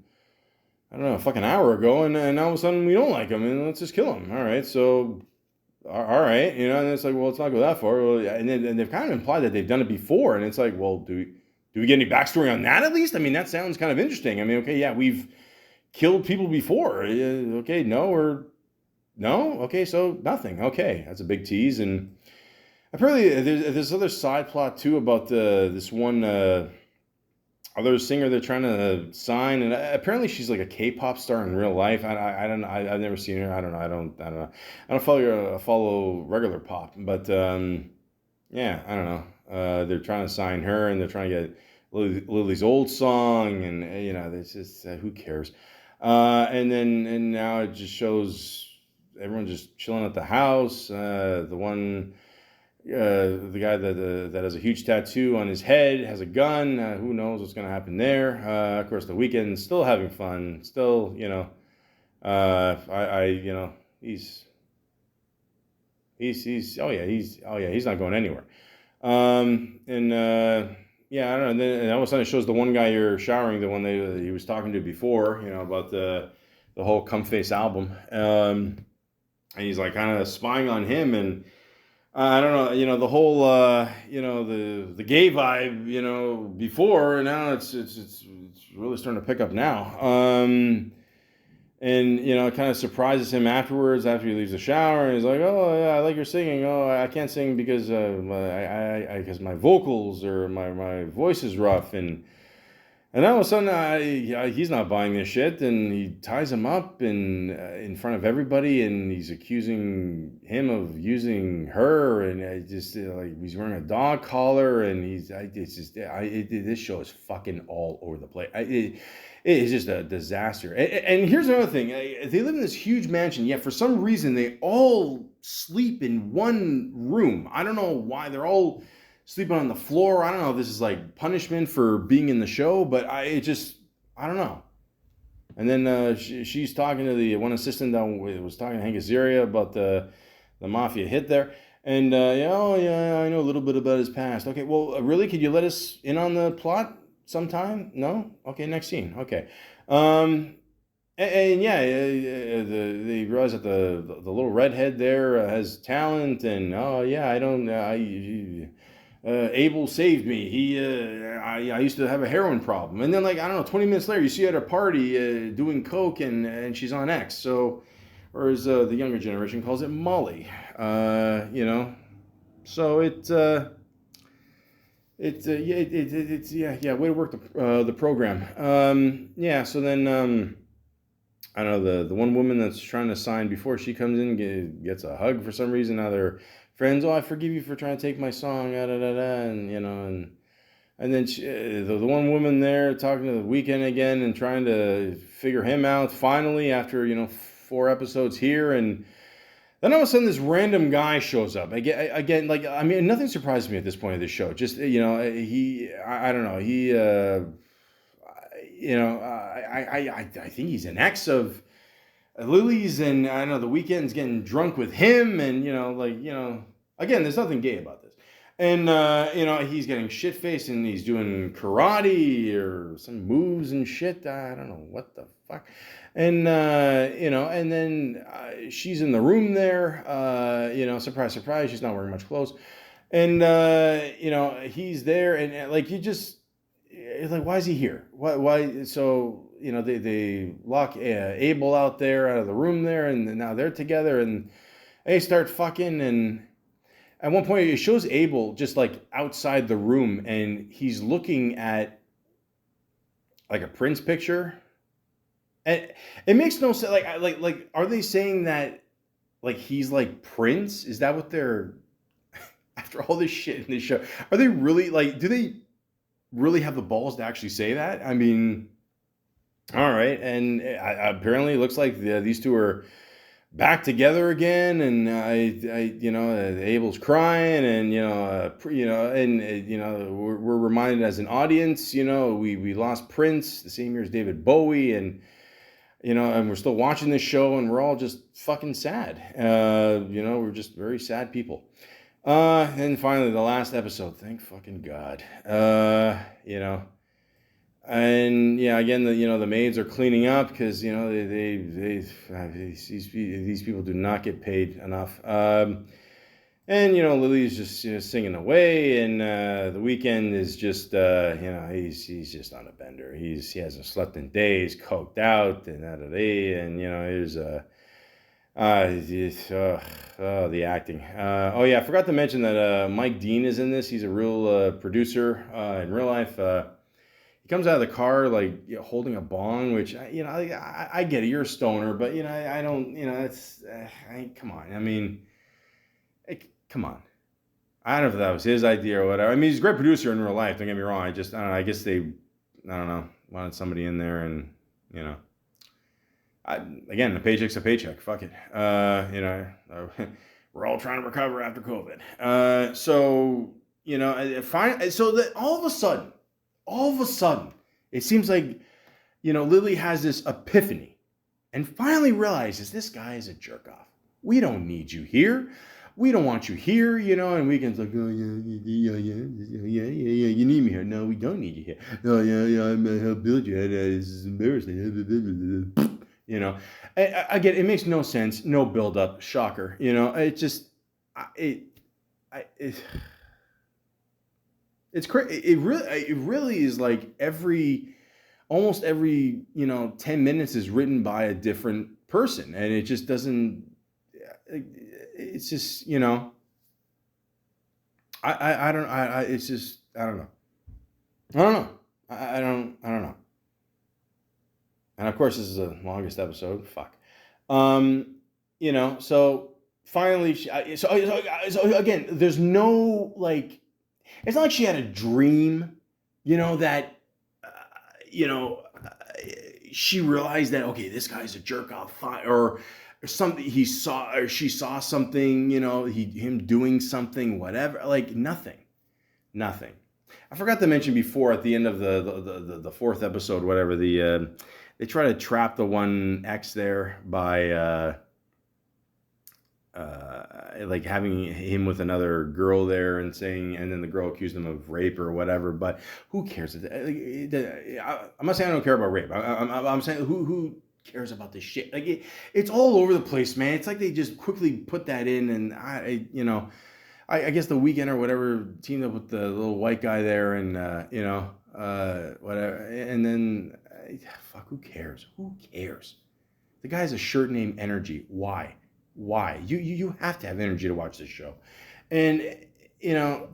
I don't know, a fucking hour ago, and now all of a sudden we don't like him, and let's just kill him. All right, so all right, and it's like, well, let's not go that far. Well, yeah, and they've kind of implied that they've done it before, and it's like, well, do we get any backstory on that at least? I mean, that sounds kind of interesting. I mean, okay, yeah, we've killed people before. Okay, no or no. Okay, so nothing. Okay, that's a big tease, and apparently there's this other side plot too about this one other singer they're trying to sign, and apparently she's like a K-pop star in real life. I don't know. I've never seen her. I don't know. I don't know. I don't follow regular pop, but yeah, I don't know. They're trying to sign her, and they're trying to get Lily's old song, and it's just who cares. And now it just shows everyone just chilling at the house. The guy that has a huge tattoo on his head has a gun. Who knows what's going to happen there? Of course, the Weeknd's still having fun. Still, he's not going anywhere. Yeah, I don't know. And all of a sudden, it shows the one guy you're showering, the one that he was talking to before, about the whole Come Face album, and he's like kind of spying on him and. I don't know, the whole, the gay vibe, before, and now it's really starting to pick up now. And it kind of surprises him afterwards after he leaves the shower, and he's like, oh yeah, I like your singing. Oh, I can't sing because because my vocals or my voice is rough, and all of a sudden, he's not buying this shit, and he ties him up in front of everybody, and he's accusing him of using her, and he's wearing a dog collar, and this show is fucking all over the place. It is just a disaster. And here's another thing: they live in this huge mansion, yet for some reason they all sleep in one room. I don't know why. They're all sleeping on the floor. I don't know if this is like punishment for being in the show, but I don't know. And then she's talking to one assistant that was talking to Hank Azaria about the mafia hit there. And I know a little bit about his past. Okay, well, really, could you let us in on the plot sometime? No? Okay, next scene. Okay. They realize that the little redhead there has talent, and Abel saved me. I used to have a heroin problem, and then 20 minutes later, you see her at a party doing coke, and she's on X. So, or as the younger generation calls it, Molly. So it's way to work the program. So then I don't know, the one woman that's trying to sign before she comes in gets a hug for some reason. Now they're friends. Oh, I forgive you for trying to take my song. And then the one woman there talking to the Weeknd again and trying to figure him out finally after 4 episodes here, and then all of a sudden this random guy shows up again. Nothing surprises me at this point of the show. Just I don't know. I think he's an ex of Lily's, and I know the Weeknd's getting drunk with him, and again, there's nothing gay about this, and he's getting shit faced, and he's doing karate or some moves and shit. I don't know what the fuck, and and then she's in the room there. Surprise, surprise, she's not wearing much clothes, and he's there, and you just. It's like, why is he here? Why? So they lock Abel out of the room there, and now they're together, and they start fucking. And at one point, it shows Abel just outside the room, and he's looking at a Prince picture, and it makes no sense. Are they saying that he's like Prince? Is that what they're after all this shit in this show? Are they really do they really have the balls to actually say that? I mean, all right, and apparently it looks like these two are back together again, and Abel's crying, and we're reminded as an audience, we lost Prince the same year as David Bowie, and and we're still watching this show, and we're all just fucking sad. We're just very sad people. And finally, the last episode. Thank fucking God. You know, and yeah, again, the maids are cleaning up because these people do not get paid enough. And Lily's just singing away, and the weekend is just he's just on a bender. He hasn't slept in days, coked out, and here's the acting. Oh yeah, I forgot to mention that Mike Dean is in this. He's a real producer in real life. He comes out of the car like holding a bong, which I get it. You're a stoner, but I don't. It's come on. I mean, come on. I don't know if that was his idea or whatever. I mean, he's a great producer in real life. Don't get me wrong. I don't know. I guess they, I don't know, wanted somebody in there, and again, a paycheck's a paycheck. Fuck it. We're all trying to recover after COVID. So that all of a sudden, it seems like Lily has this epiphany, and finally realizes this guy is a jerk off. We don't need you here. We don't want you here, and Weekend's like, oh, yeah, you need me here. No, we don't need you here. Oh, yeah, I'm going to help build you. This is embarrassing. Again, it makes no sense. No build up. Shocker. It just, it's crazy. It really is like almost every, 10 minutes is written by a different person, and it just doesn't, it's just, I don't, it's just, I don't know. I don't know. And of course, this is the longest episode. Fuck. So finally, so again, there's no, like, it's not like she had a dream, that, she realized that, okay, this guy's a jerk off, or something he saw, or she saw something, him doing something, whatever, like nothing. I forgot to mention before at the end of the fourth episode, whatever, they try to trap the one ex there by like having him with another girl there and then the girl accused him of rape or whatever. But who cares? I'm not saying I don't care about rape. I'm saying who cares about this shit? Like it's all over the place, man. It's like they just quickly put that in, and I guess the Weekend or whatever teamed up with the little white guy there, and whatever, and then fuck, who cares? The guy has a shirt named Energy. Why? You have to have energy to watch this show. And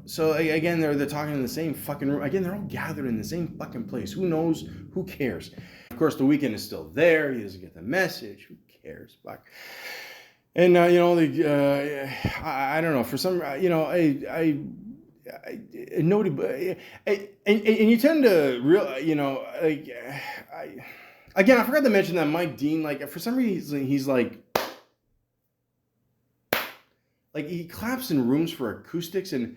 so again, they're talking in the same fucking room. Again, they're all gathered in the same fucking place. Who knows? Who cares? Of course, the Weekend is still there. He doesn't get the message. Who cares? Fuck. And I don't know. For some, nobody. And you tend to again, I forgot to mention that Mike Dean, like, for some reason, he's like he claps in rooms for acoustics, and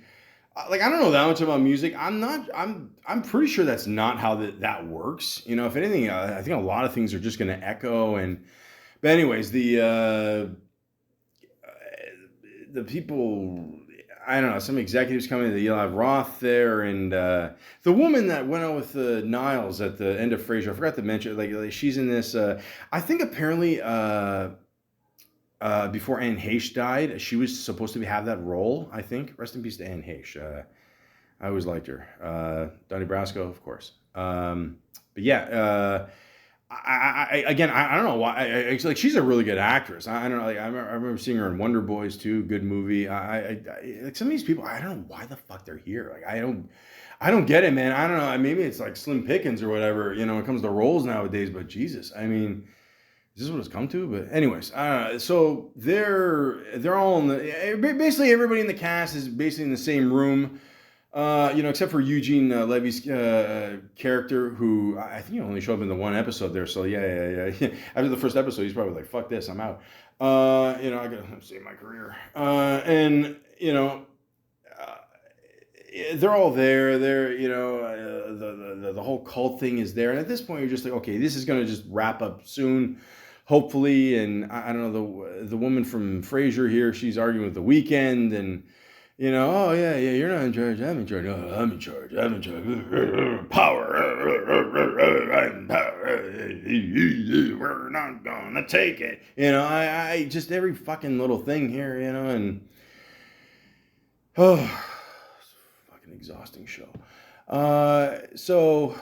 I don't know that much about music. I'm pretty sure that's not how that works. If anything, I think a lot of things are just going to echo. But anyways, the people, I don't know, some executives coming. You'll have Roth there, and the woman that went out with Niles at the end of Frasier. I forgot to mention, like she's in this. I think apparently. Before Anne Heche died, she was supposed to have that role, I think. Rest in peace to Anne Heche. I always liked her. Donnie Brasco, of course. But yeah, I don't know why. It's like she's a really good actress. I don't know. Like I remember seeing her in Wonder Boys too. Good movie. Like some of these people, I don't know why the fuck they're here. Like I don't get it, man. I don't know. Maybe it's like slim pickings or whatever. When it comes to roles nowadays. But Jesus, I mean. Is this what it's come to? But anyways, so they're all in basically everybody in the cast is basically in the same room, except for Eugene Levy's character, who I think he only showed up in the one episode there. So yeah. After the first episode, he's probably like, "Fuck this, I'm out." I gotta save my career. They're all there. They're the whole cult thing is there, and at this point, you're just like, okay, this is gonna just wrap up soon. Hopefully, and I don't know, the woman from Frasier here, she's arguing with the Weekend, and You know, oh yeah, you're not in charge, I'm in charge. No, I'm in charge. Power. I'm power. We're not gonna take it. You know, I just every fucking little thing here, you know, and oh, it's a fucking exhausting show. So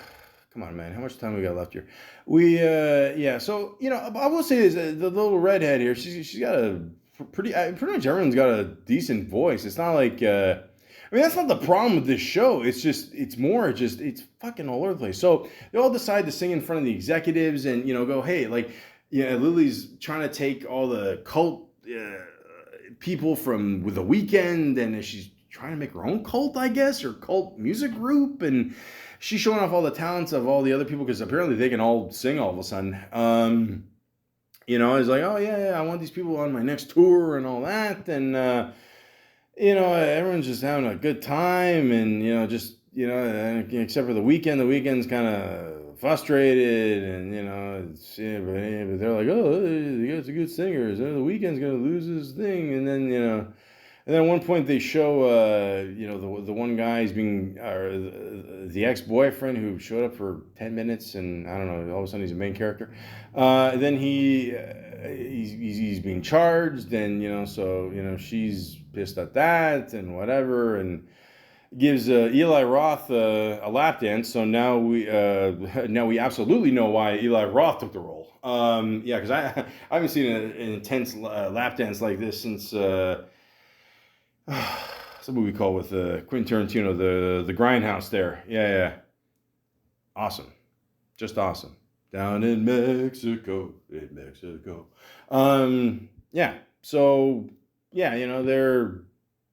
come on, man, how much time we got left here? Yeah. So you know, I will say this: the little redhead here, she's got a pretty much everyone's got a decent voice. It's not like I mean that's not the problem with this show. It's just it's fucking all over the place. So they all decide to sing in front of the executives and you know go hey like yeah Lily's trying to take all the cult people from with the weekend and she's trying to make her own cult I guess or cult music group and she's showing off all the talents of all the other people because apparently they can all sing all of a sudden. You know, it's like, oh yeah, I want these people on my next tour and all that, and you know, everyone's just having a good time, and you know, just you know, except for the weekend. The weekend's kind of frustrated, and you know, but they're like, oh, it's a good singer. So the weekend's gonna lose his thing, and then you know, and then at one point they show, you know, the one guy is being, the ex-boyfriend who showed up for 10 minutes, and I don't know, all of a sudden he's a main character. Then he's being charged, and you know, so you know, she's pissed at that and whatever, and gives Eli Roth a lap dance. So now we absolutely know why Eli Roth took the role. Yeah, because I haven't seen an intense lap dance like this since what's the movie called with Quentin Tarantino, the Grindhouse there. Yeah. Awesome. Just awesome. Down in Mexico. Yeah. So, yeah, you know, they're,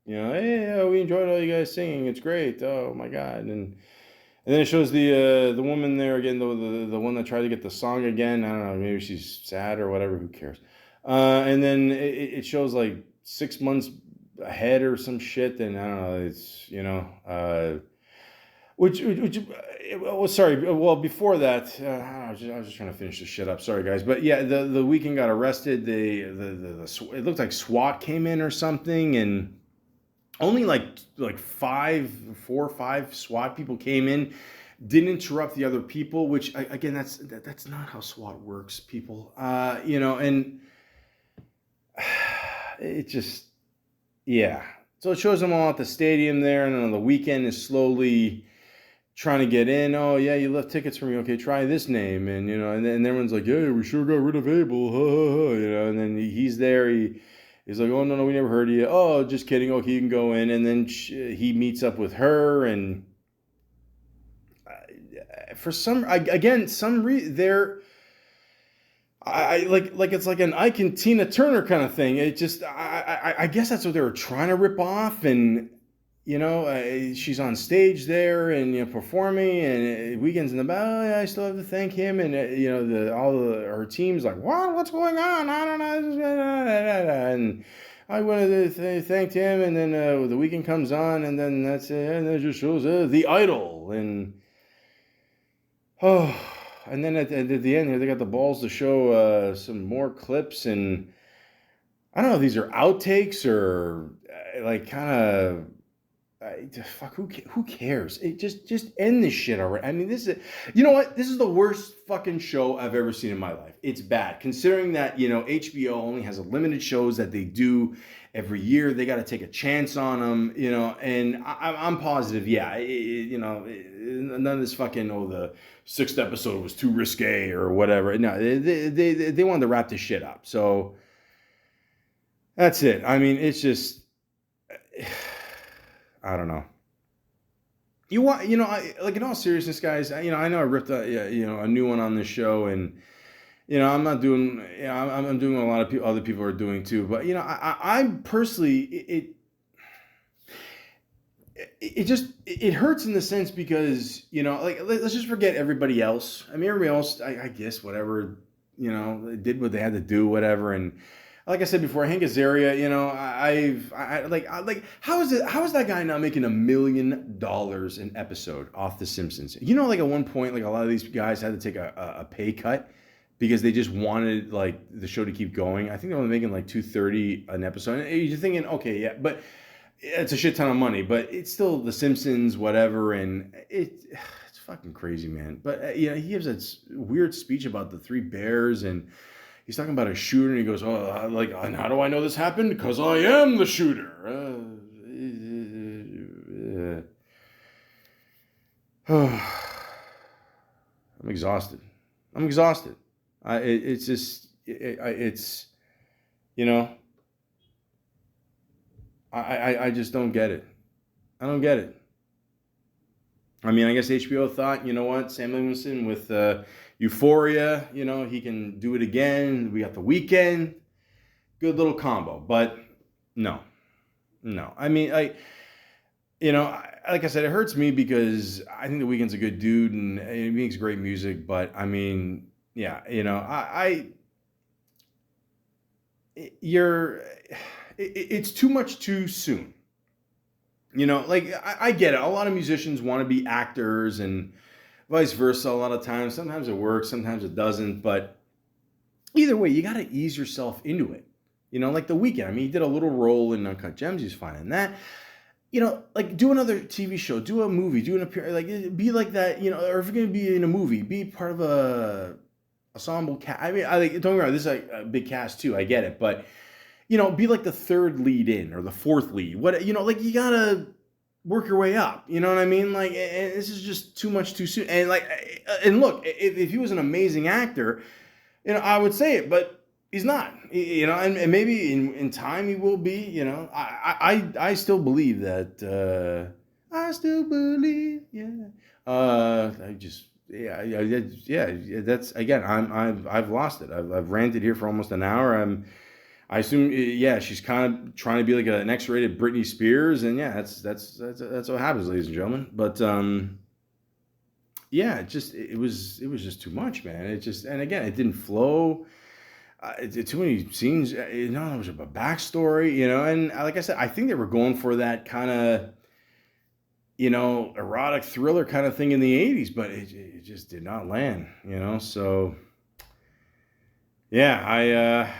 you know, hey, yeah, we enjoyed all you guys singing. It's great. Oh, my God. And then it shows the woman there again, the one that tried to get the song again. I don't know. Maybe she's sad or whatever. Who cares? And then it shows like 6 months ahead or some shit, and I don't know, it's, you know, which sorry, well, before that, I was just trying to finish this shit up, sorry guys, but yeah, the weekend got arrested, it looked like SWAT came in or something, and only like 4 or 5 SWAT people came in, didn't interrupt the other people, which again, that's not how SWAT works, people, you know, and it just, yeah. So it shows them all at the stadium there, and then on the weekend is slowly trying to get in. Oh, yeah, you left tickets for me. Okay, try this name. And, you know, and then everyone's like, yeah, we sure got rid of Abel. You know, and then he's there. He's like, oh, no, we never heard of you. Oh, just kidding. Okay, you can go in. And then he meets up with her. And for some reason, they're... I like it's like an Ike and Tina Turner kind of thing. It just I guess that's what they were trying to rip off, and you know she's on stage there and you know performing, and weekends in the back. Oh, yeah, I still have to thank him, and you know her team's like what's going on? I don't know, and I wanted to thank him, and then the weekend comes on, and then that's it, and it just shows the Idol, and oh. And then at the end here, they got the balls to show some more clips, and I don't know if these are outtakes or like kind of fuck. Who cares? It just end this shit already. I mean, this is, you know what? This is the worst fucking show I've ever seen in my life. It's bad considering that you know HBO only has a limited shows that they do every year. They got to take a chance on them, you know. And I'm positive, yeah. You know, none of this fucking the 6th episode was too risque or whatever. No, they wanted to wrap this shit up. So that's it. I mean, it's just, I don't know. You want, you know, like in all seriousness, guys. You know, I know I ripped a new one on this show, and you know, I'm not doing. You know, I'm doing what a lot of other people are doing too. But you know, I personally it hurts in the sense because you know, like let's just forget everybody else. I mean, everybody else, I guess, whatever, you know, they did what they had to do, whatever. And like I said before, Hank Azaria, you know, how is that guy not making $1 million an episode off The Simpsons? You know, like at one point, like a lot of these guys had to take a pay cut because they just wanted like the show to keep going. I think they were making like $230 an episode. And you're thinking, okay, yeah, but it's a shit ton of money, but it's still The Simpsons, whatever, and it's fucking crazy, man. But he gives that weird speech about the three bears, and he's talking about a shooter, and he goes, "Oh, like, and how do I know this happened? Because I am the shooter." I'm exhausted. It's just, it's, you know, I just don't get it. I don't get it. I mean, I guess HBO thought, you know what, Sam Levinson with Euphoria, he can do it again. We got The Weeknd. Good little combo. But no. I mean, like I said, it hurts me because I think The Weeknd's a good dude and he makes great music. But I mean, yeah, it's too much too soon. I get it. A lot of musicians want to be actors and vice versa a lot of times. Sometimes it works, sometimes it doesn't. But either way, you got to ease yourself into it. Like The Weeknd. I mean, he did a little role in Uncut Gems. He's fine in that. Like do another TV show, do a movie, do an appearance, like be like that, or if you're going to be in a movie, be part of a ensemble cast. I mean, don't get me wrong, this is like a big cast too. I get it. But be like the third lead in or the fourth lead. What like you gotta work your way up. You know what I mean? Like, and this is just too much too soon. And and look, if he was an amazing actor, I would say it, but he's not. And maybe in time he will be. I still believe that. I still believe. Yeah. I just. Yeah. That's again. I've lost it. I've ranted here for almost an hour. I assume, she's kind of trying to be like an X-rated Britney Spears, and that's what happens, ladies and gentlemen. But it was just too much, man. And again, it didn't flow. Too many scenes. There was a backstory, and like I said, I think they were going for that kind of, erotic thriller kind of thing in the '80s, but it just did not land, So. Yeah,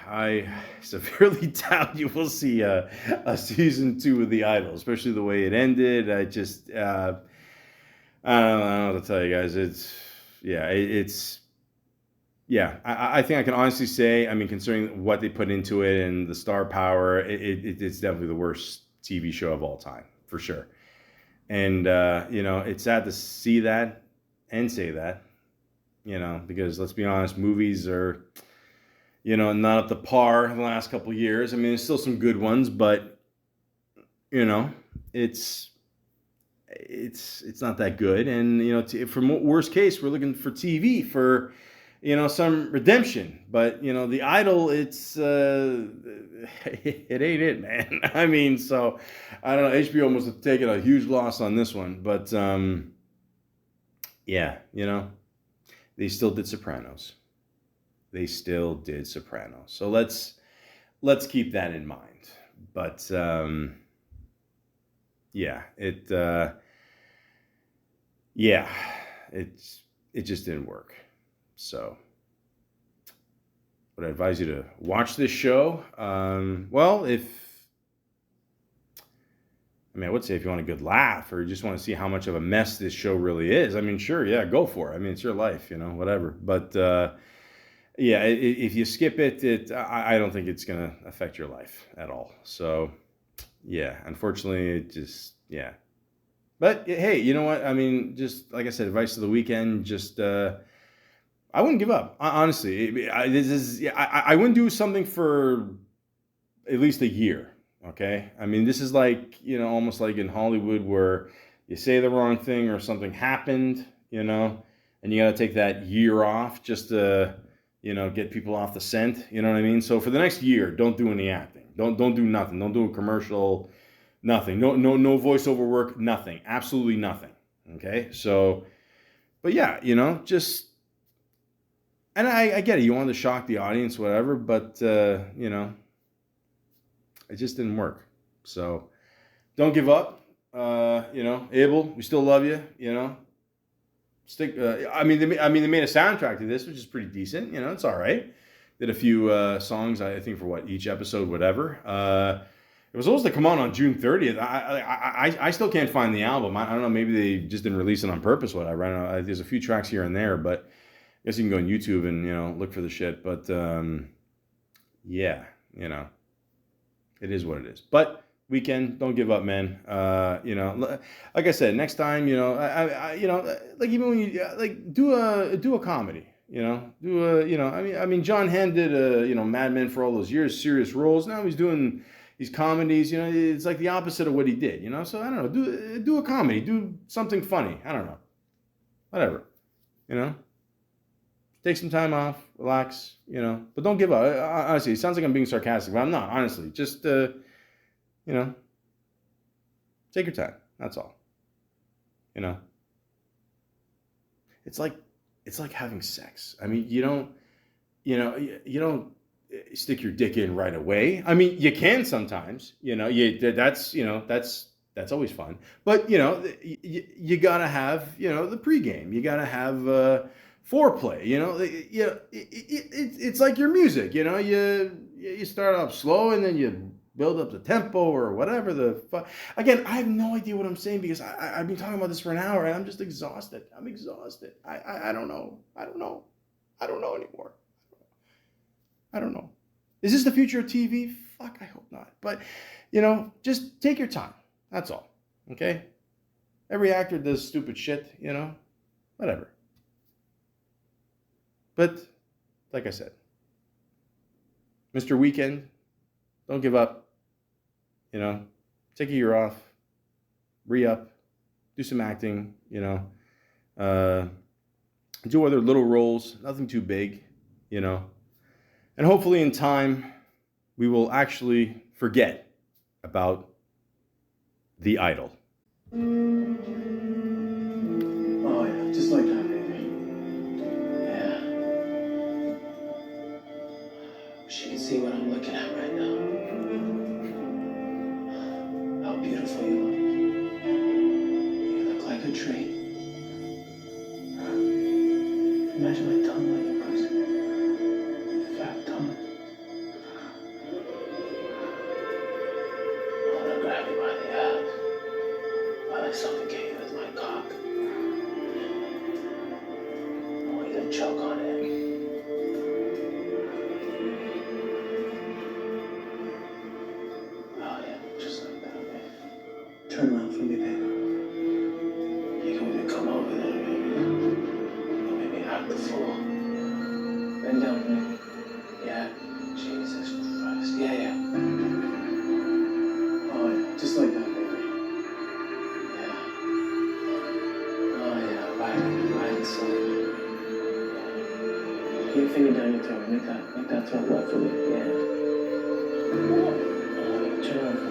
I severely doubt you will see a season 2 of The Idol, especially the way it ended. I don't know what to tell you guys. I think I can honestly say, I mean, considering what they put into it and the star power, it's definitely the worst TV show of all time, for sure. And, it's sad to see that and say that, because let's be honest, movies are... not up to par the last couple of years. I mean, there's still some good ones, but it's not that good. And for worst case, we're looking for TV for some redemption. But The Idol, it ain't it, man. I mean, so I don't know. HBO must have taken a huge loss on this one, but they still did Sopranos. So let's keep that in mind. But it just didn't work. So would I advise you to watch this show? I would say if you want a good laugh or you just want to see how much of a mess this show really is, I mean, sure, yeah, go for it. I mean, it's your life, whatever. But if you skip it, I don't think it's going to affect your life at all. So, unfortunately, it just, But, hey, you know what? I mean, just like I said, advice to The Weeknd, just, I wouldn't give up. Honestly, I wouldn't do something for at least a year, okay? I mean, this is like, almost like in Hollywood where you say the wrong thing or something happened, and you got to take that year off just to... get people off the scent. You know what I mean? So for the next year, don't do any acting. Don't do nothing. Don't do a commercial. Nothing. No voiceover work. Nothing. Absolutely nothing. Okay. So, but just. And I get it. You wanted to shock the audience, whatever. But it just didn't work. So, don't give up. Abel, we still love you. Stick. They made a soundtrack to this, which is pretty decent. It's all right. Did a few songs, I think, for each episode, whatever. was supposed to come on June 30th. I still can't find the album. I don't know. Maybe they just didn't release it on purpose. Whatever. I don't know. There's a few tracks here and there, but I guess you can go on YouTube and look for the shit. But yeah, it is what it is. But Weekend, don't give up, man. Like I said, next time, like even when you like do a comedy. I mean, John Hamm did Mad Men for all those years, serious roles. Now he's doing these comedies. It's like the opposite of what he did. So I don't know. Do a comedy. Do something funny. I don't know. Whatever. Take some time off, relax. But don't give up. Honestly, it sounds like I'm being sarcastic, but I'm not. Honestly, just take your time. That's all. It's like having sex. I mean, you don't stick your dick in right away. I mean, you can sometimes. That's always fun. But you gotta have the pregame. You gotta have foreplay. It's like your music. You start off slow and then you build up the tempo or whatever the fuck. Again, I have no idea what I'm saying because I've been talking about this for an hour and I'm just exhausted. I'm exhausted. I don't know. I don't know anymore. I don't know. Is this the future of TV? Fuck, I hope not. But, just take your time. That's all. Okay? Every actor does stupid shit, whatever. But, like I said, Mr. Weekend, don't give up. Take a year off, re-up, do some acting, do other little roles, nothing too big, and hopefully in time we will actually forget about The Idol. Oh yeah, just like that, baby. Yeah. Wish you could see what I'm looking at right now. How beautiful you look. You look like a tree. Imagine my tongue on your pussy. Fat tongue. I want to grab you by the abs while I suffocate you with my cock. I want you to choke on it. Oh yeah, just like that, baby. Turn around for me, baby. You can want me to come over there, baby. You make me act the fool. Bend down, baby. Yeah. Jesus Christ. Yeah. Oh yeah, just like that, baby. Yeah. Oh yeah, right inside. Yeah. Keep your finger down your throat. Make that throat wet for me. Yeah. Oh, turn around for me.